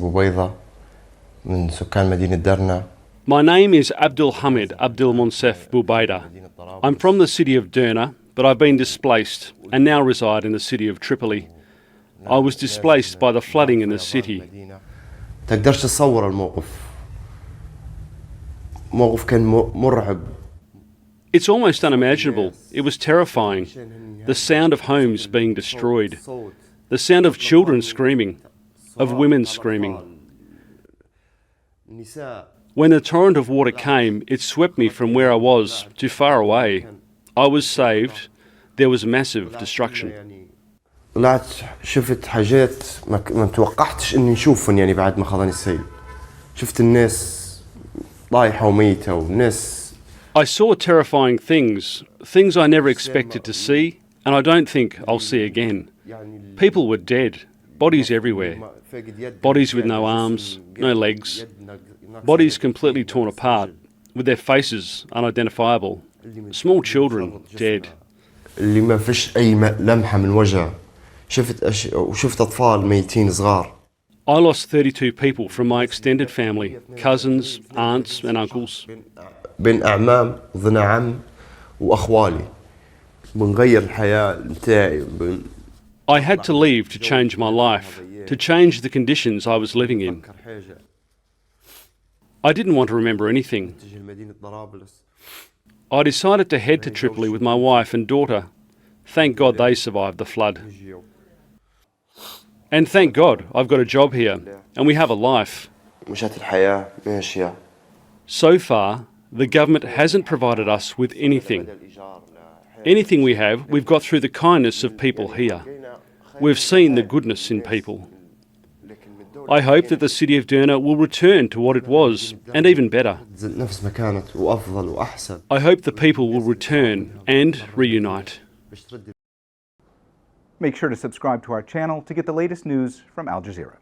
بوبيضة من سكان مدينة درنا. My name is Abdel Hamid Boubaida. I'm from the city of Derna, but I've been displaced and now reside in the city of Tripoli. I was displaced by the flooding in the city. تقدرش تصور الموقف. موقف كان مرعب. It's almost unimaginable. It was terrifying. The sound of homes being destroyed. The sound of children screaming, of women screaming. When the torrent of water came, it swept me from where I was to far away. I was saved. There was massive destruction. طلعت شفت حاجات ما توقعتش اني نشوفهم يعني بعد ما خذني السيل. شفت الناس طايحة وميتة والناس. I saw terrifying things I never expected to see, and I don't think I'll see again. People were dead, bodies everywhere. Bodies with no arms, no legs. Bodies completely torn apart, with their faces unidentifiable. Small children dead. اللي ما فيش أي لمحة من وجه. وشفت أطفال ميتين صغار. I lost 32 people from my extended family, cousins, aunts and uncles. بين أعمام وذن عم وأخوالي. بنغير الحياة متاعي. I had to leave to change my life, to change the conditions I was living in. I didn't want to remember anything. I decided to head to Tripoli with my wife and daughter. Thank God they survived the flood. And thank God I've got a job here and we have a life. So far, the government hasn't provided us with anything. Anything we have, we've got through the kindness of people here. We've seen the goodness in people. I hope that the city of Derna will return to what it was, and even better. I hope the people will return and reunite. Make sure to subscribe to our channel to get the latest news from Al Jazeera.